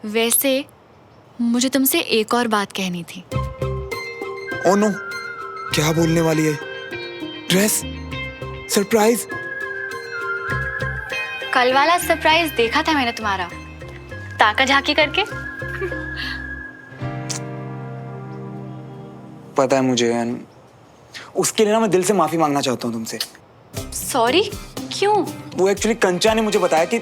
वैसे मुझे तुमसे एक और बात कहनी थी। ओ नो, क्या बोलने वाली है? ड्रेस? सरप्राइज? कल वाला सरप्राइज देखा था मैंने तुम्हारा, ताका झाकी करके। पता है मुझे, उसके लिए ना मैं दिल से माफी मांगना चाहता हूँ तुमसे। सॉरी? क्यों? वो एक्चुअली कंचा ने मुझे बताया कि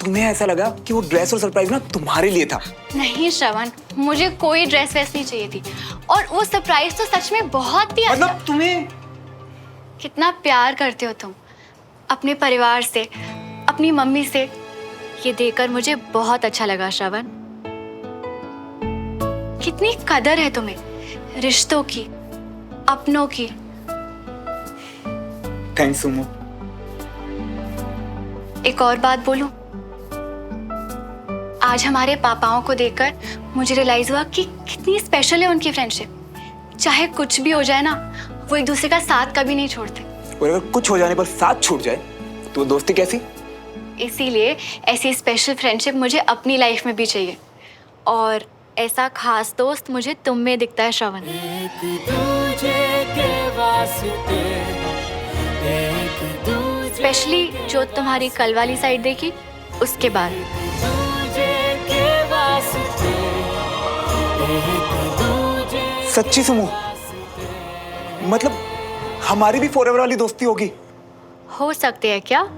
तुम्हें ऐसा लगा कि वो ड्रेस और सरप्राइज ना तुम्हारे लिए था। नहीं श्रवण, मुझे कोई ड्रेस वैस नहीं चाहिए थी, और वो सरप्राइज तो सच में बहुत ही अच्छा। मतलब तुम्हें कितना प्यार करते हो तुम अपने परिवार से, अपनी मम्मी से। ये देखकर मुझे बहुत अच्छा लगा श्रवण। कितनी कदर है तुम्हें रिश्तों की, अपनों की। Thanks Sumo. एक और बात बोलूं, आज हमारे पापाओं को देखकर मुझे रियलाइज हुआ कि कितनी स्पेशल है उनकी फ्रेंडशिप। चाहे कुछ भी हो जाए ना, वो एक दूसरे का साथ कभी नहीं छोड़ते। और अगर कुछ हो जाने पर साथ छूट जाए तो दोस्ती कैसी? इसीलिए ऐसी स्पेशल फ्रेंडशिप मुझे अपनी लाइफ में भी चाहिए, और ऐसा खास दोस्त मुझे तुम में दिखता है श्रवण। स्पेशली जो तुम्हारी कल वाली साइड देखी उसके बाद। सच्ची सुमो? मतलब हमारी भी फॉरएवर वाली दोस्ती होगी? हो सकते हैं क्या?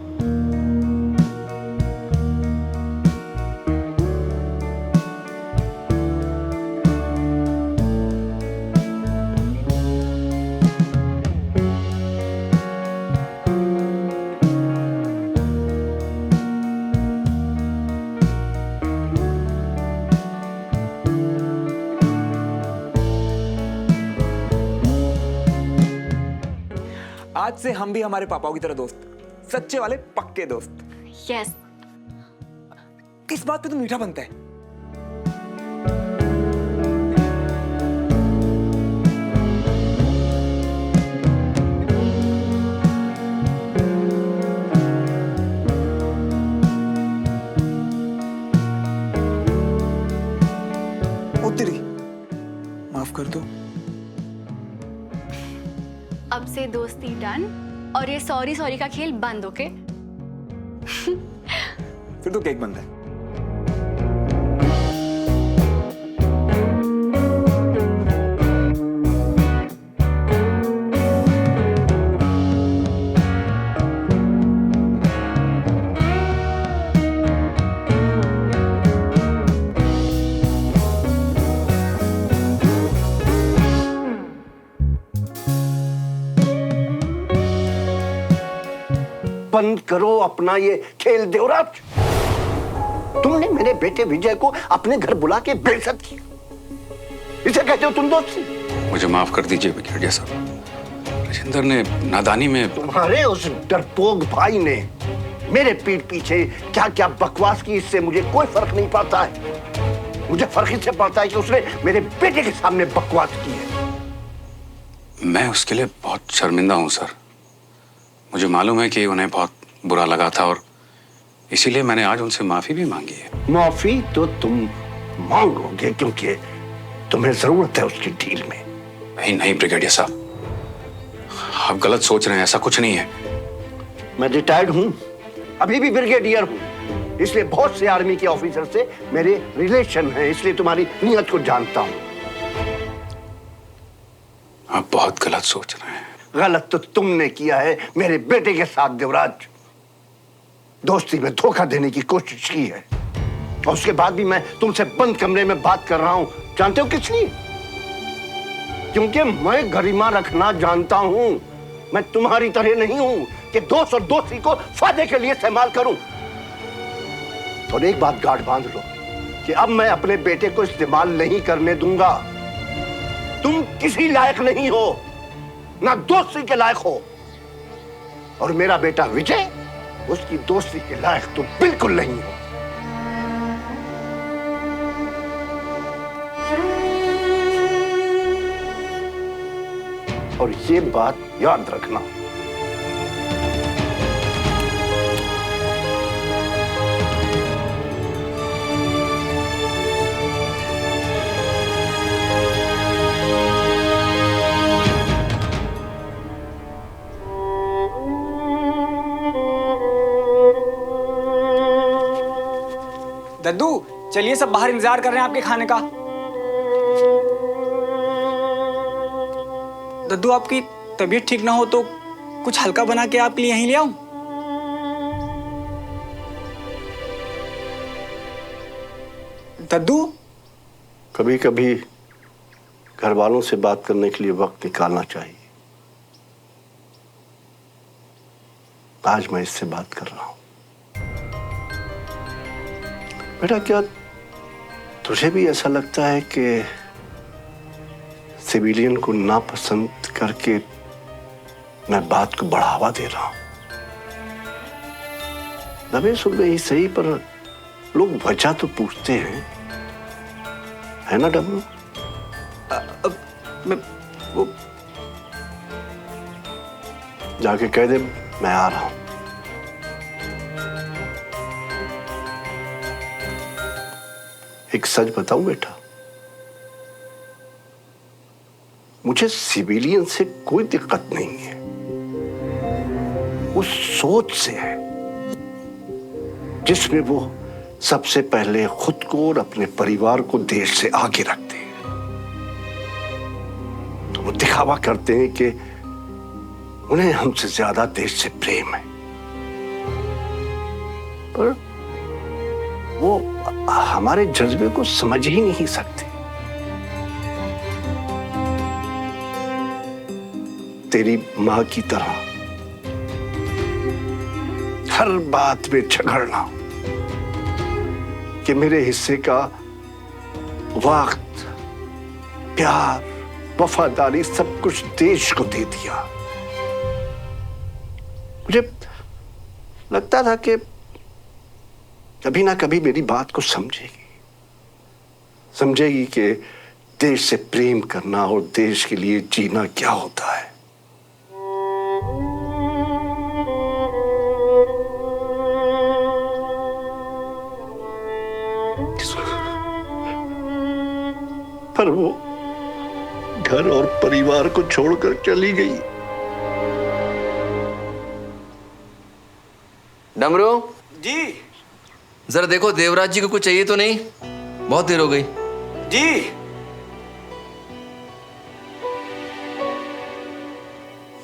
आज से हम भी हमारे पापाओं की तरह दोस्त, सच्चे वाले पक्के दोस्त। यस। किस बात पे तो मीठा बनता है? ओ तेरी, माफ कर दो। अब से दोस्ती डन, और ये सॉरी सॉरी का खेल बंद। ओके? फिर तो केक बंद है। बंद करो अपना ये खेल देवराज। तुमने मेरे बेटे विजय को अपने घर बुला के बेइज्जत किया। इसे कहते हो तुम दोस्ती? मुझे माफ कर दीजिए ब्रिगेडियर साहब, राजेंद्र ने नादानी में। तुम्हारे उस डरपोक भाई ने मेरे पीठ पीछे क्या क्या बकवास की, इससे मुझे कोई फर्क नहीं पड़ता है। मुझे फर्क इससे पड़ता है कि उसने मेरे बेटे के सामने बकवास की है। मैं उसके लिए बहुत शर्मिंदा हूं सर। मुझे मालूम है कि उन्हें बहुत बुरा लगा था, और इसीलिए मैंने आज उनसे माफी भी मांगी है। माफी तो तुम मांगोगे क्योंकि तुम्हें जरूरत है उसकी डील में। नहीं नहीं ब्रिगेडियर साहब, आप गलत सोच रहे हैं, ऐसा कुछ नहीं है। मैं रिटायर्ड हूं, अभी भी ब्रिगेडियर हूं, इसलिए बहुत से आर्मी के ऑफिसर से मेरे रिलेशन हैं, इसलिए तुम्हारी नीयत को जानता हूं। आप बहुत गलत सोच रहे हैं। गलत तो तुमने किया है मेरे बेटे के साथ देवराज। दोस्ती में धोखा देने की कोशिश की है, और उसके बाद भी मैं तुमसे बंद कमरे में बात कर रहा हूं। जानते हो किस लिए? क्योंकि मैं गरिमा रखना जानता हूं। मैं तुम्हारी तरह नहीं हूं कि दोस्त और दोस्ती को फायदे के लिए इस्तेमाल करूं। और एक बात गांठ बांध लो कि अब मैं अपने बेटे को इस्तेमाल नहीं करने दूंगा। तुम किसी लायक नहीं हो, ना दोस्ती के लायक हो, और मेरा बेटा विजय उसकी दोस्ती के लायक तो बिल्कुल नहीं हो। और ये बात याद रखना। दद्दू चलिए, सब बाहर इंतजार कर रहे हैं आपके खाने का। दद्दू आपकी तबीयत ठीक ना हो तो कुछ हल्का बना के आपके लिए यहीं ले आऊं? दद्दू कभी कभी घर वालों से बात करने के लिए वक्त निकालना चाहिए। आज मैं इससे बात कर रहा हूं। बेटा, क्या तुझे भी ऐसा लगता है कि सिविलियन को नापसंद करके मैं बात को बढ़ावा दे रहा हूं? दबे सुबह ही सही, पर लोग वजह तो पूछते हैं, है ना डब्लू? वो जाके कह दे मैं आ रहा हूं। एक सच बताऊं बेटा, मुझे सिविलियन से कोई दिक्कत नहीं है, उस सोच से है जिसमें वो सबसे पहले खुद को और अपने परिवार को देश से आगे रखते हैं। तो वो दिखावा करते हैं कि उन्हें हमसे ज्यादा देश से प्रेम है, पर वो हमारे जज्बे को समझ ही नहीं सकते। तेरी मां की तरह हर बात में झगड़ना कि मेरे हिस्से का वक्त, प्यार, वफादारी सब कुछ देश को दे दिया। मुझे लगता था कि कभी ना कभी मेरी बात को समझेगी कि देश से प्रेम करना और देश के लिए जीना क्या होता है। पर वो घर और परिवार को छोड़कर चली गई। डमरू जी जरा देखो देवराज जी को कुछ चाहिए तो नहीं, बहुत देर हो गई। जी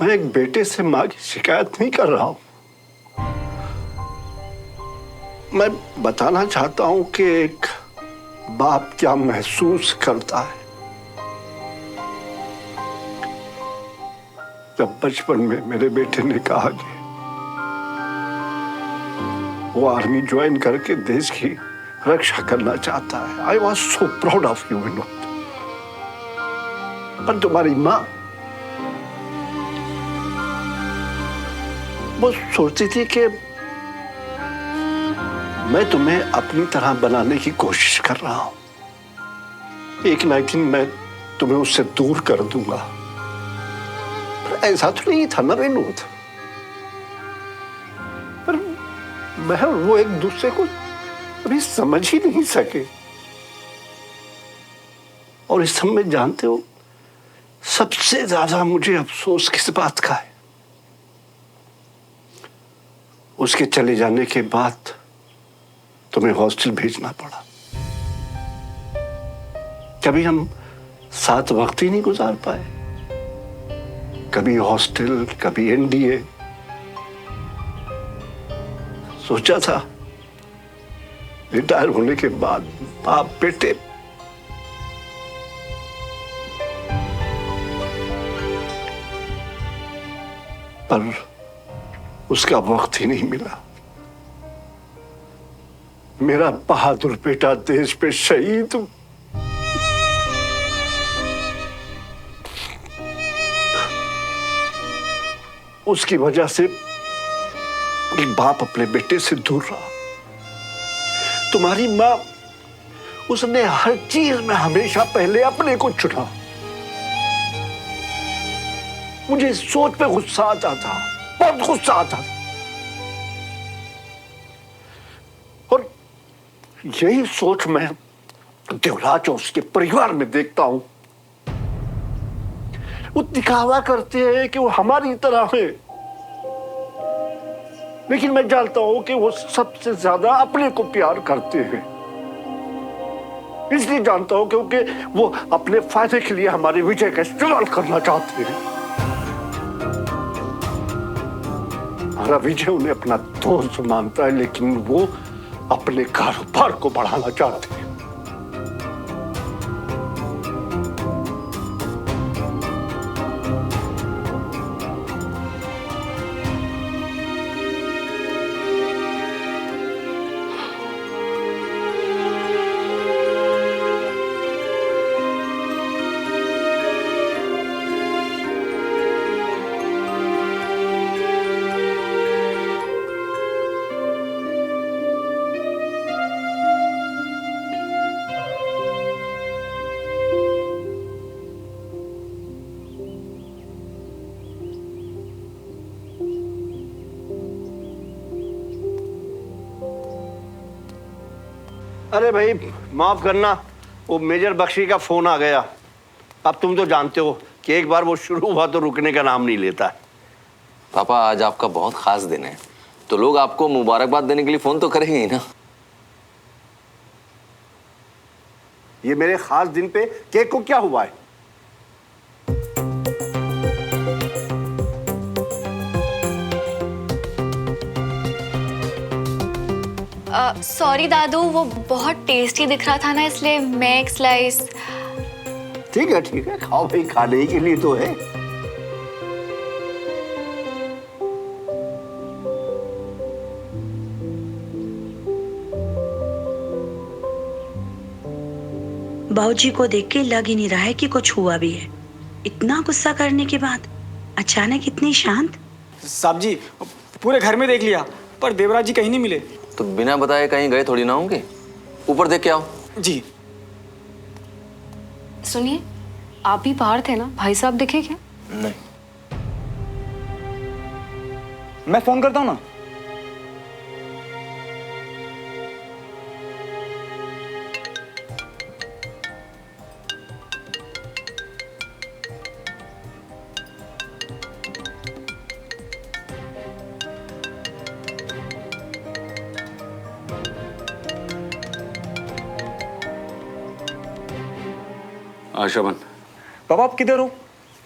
मैं एक बेटे से मां की शिकायत नहीं कर रहा हूं। मैं बताना चाहता हूं कि एक बाप क्या महसूस करता है जब बचपन में मेरे बेटे ने कहा कि वो आर्मी ज्वाइन करके देश की रक्षा करना चाहता है। I was so proud of you Vinod. पर तुम्हारी मां वो सोचती थी कि मैं तुम्हें अपनी तरह बनाने की कोशिश कर रहा हूं, एक ना एक दिन मैं तुम्हें उससे दूर कर दूंगा। पर ऐसा तो नहीं था ना विनोद। पर मैं और वो एक दूसरे को अभी समझ ही नहीं सके। और इस सब में जानते हो सबसे ज्यादा मुझे अफसोस किस बात का है? उसके चले जाने के बाद तुम्हें हॉस्टल भेजना पड़ा। कभी हम साथ वक्त ही नहीं गुजार पाए, कभी हॉस्टल, कभी एनडीए। सोचा था रिटायर होने के बाद बाप बेटे पर उसका वक्त ही नहीं मिला। मेरा बहादुर बेटा देश पे शहीद हूं। उसकी वजह से एक बाप अपने बेटे से दूर रहा। तुम्हारी मां, उसने हर चीज में हमेशा पहले अपने को चुना। मुझे इस सोच पे गुस्सा आता था, बहुत गुस्सा आता था। और यही सोच मैं देवराज और उसके परिवार में देखता हूं। वो दिखावा करते हैं कि वो हमारी तरह है, लेकिन मैं जानता हूं कि वो सबसे ज्यादा अपने को प्यार करते हैं। इसलिए जानता हूं क्योंकि वो अपने फायदे के लिए हमारे विजय का इस्तेमाल करना चाहते हैं। हमारा विजय उन्हें अपना दोस्त मानता है, लेकिन वो अपने कारोबार को बढ़ाना चाहते हैं। अरे भाई माफ करना, वो मेजर बख्शी का फोन आ गया। अब तुम तो जानते हो कि एक बार वो शुरू हुआ तो रुकने का नाम नहीं लेता। पापा आज आपका बहुत खास दिन है, तो लोग आपको मुबारकबाद देने के लिए फोन तो करेंगे ही ना। ये मेरे खास दिन पे केक को क्या हुआ है? सॉरी दादू, वो बहुत टेस्टी दिख रहा था ना, इसलिए मैं एक स्लाइस। ठीक है खाओ भाई, खाने ही के लिए तो है। बाबूजी को देख के लग ही नहीं रहा है कि कुछ हुआ भी है। इतना गुस्सा करने के बाद अचानक इतनी शांत। साहब जी पूरे घर में देख लिया पर देवराज जी कहीं नहीं मिले। तो बिना बताए कहीं गए थोड़ी ना होंगे। ऊपर देख के आओ। जी सुनिए, आप भी बाहर थे ना, भाई साहब दिखे क्या? नहीं। मैं फोन करता हूँ ना। आशाबन, पापा आप किधर हो?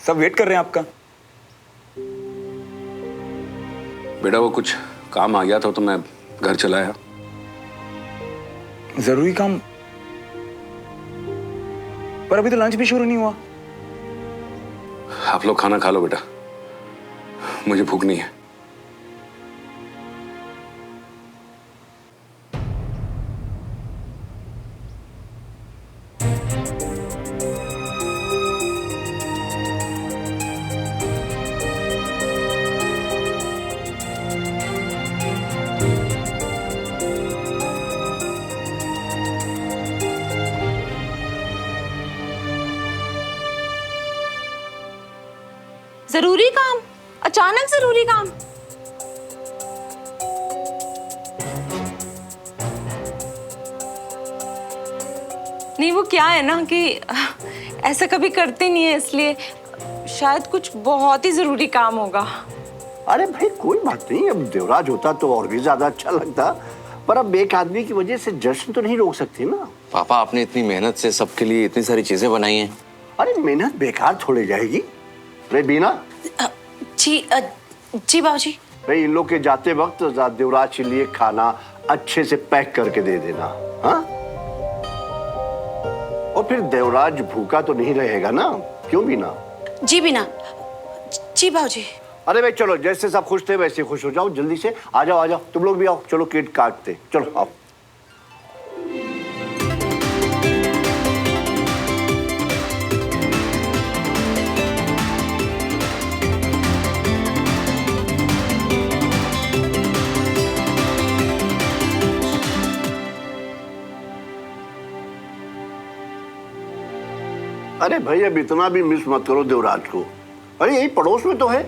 सब वेट कर रहे हैं आपका। बेटा वो कुछ काम आ गया था तो मैं घर चला आया। जरूरी काम? पर अभी तो लंच भी शुरू नहीं हुआ। आप लोग खाना खा लो बेटा, मुझे भूख नहीं है। जरूरी काम? अचानक जरूरी काम? नहीं, वो क्या है ना कि ऐसा कभी करते नहीं है, इसलिए शायद कुछ बहुत ही जरूरी काम होगा। अरे भाई कोई बात नहीं, अब देवराज होता तो और भी ज्यादा अच्छा लगता, पर अब एक आदमी की वजह से जश्न तो नहीं रोक सकती ना। पापा आपने इतनी मेहनत से सबके लिए इतनी सारी चीजें बनाई हैं। अरे मेहनत बेकार थोड़े जाएगी। रे बीना। जी बाबूजी। भाई इन लोग के जाते वक्त देवराज के लिए खाना अच्छे से पैक करके दे देना। हाँ, और फिर देवराज भूखा तो नहीं रहेगा ना, क्यों बीना? जी बिना। जी बाबूजी। अरे भाई चलो, जैसे सब खुश थे वैसे खुश हो जाओ। जल्दी से आ जाओ, तुम लोग भी आओ। चलो केक काटते, चलो आओ। अरे भाई अब इतना भी मिस मत करो देवराज को। अरे यही पड़ोस में तो है।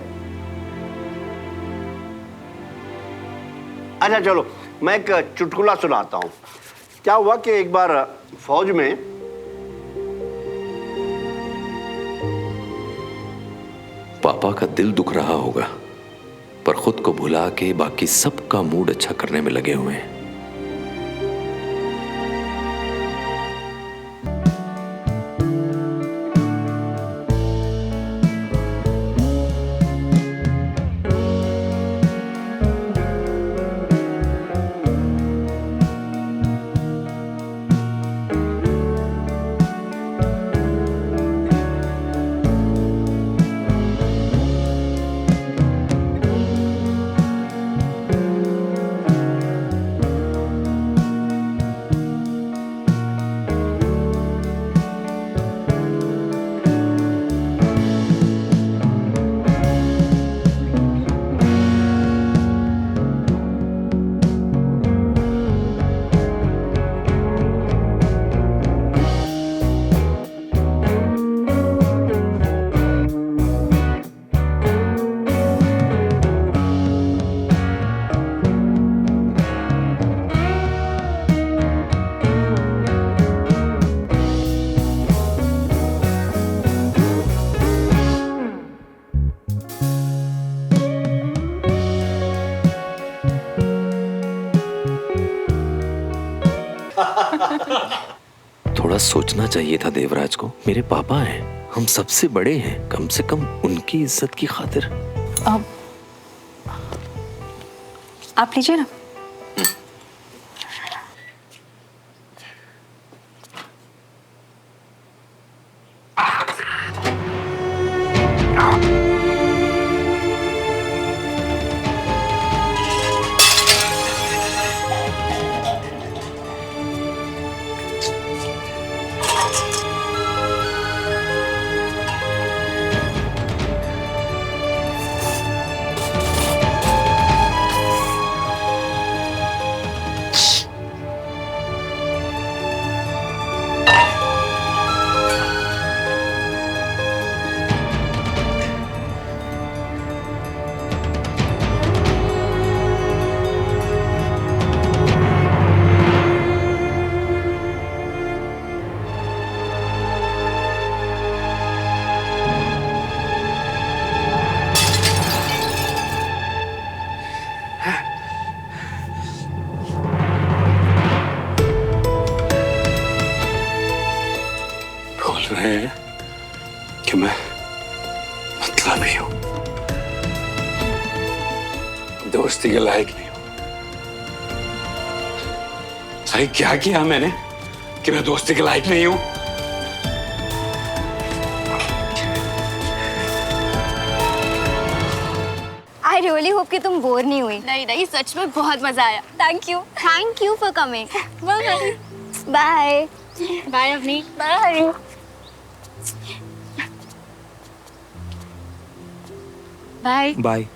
अच्छा चलो, मैं एक चुटकुला सुनाता हूं। क्या हुआ कि एक बार फौज में पापा का दिल दुख रहा होगा, पर खुद को भुला के बाकी सबका मूड अच्छा करने में लगे हुए हैं। थोड़ा सोचना चाहिए था देवराज को। मेरे पापा हैं, हम सबसे बड़े हैं, कम से कम उनकी इज्जत की खातिर। आप लीजिए ना। बोल रहे हैं कि मैं मतलबी हूं, दोस्ती के लायक नहीं हूं। भाई क्या किया मैंने कि मैं दोस्ती के लायक नहीं हूं? आई रियली होप कि तुम बोर नहीं हुई। नहीं नहीं, सच में बहुत मजा आया। Thank you for coming. Bye bye Avni. Bye. Bye. Bye.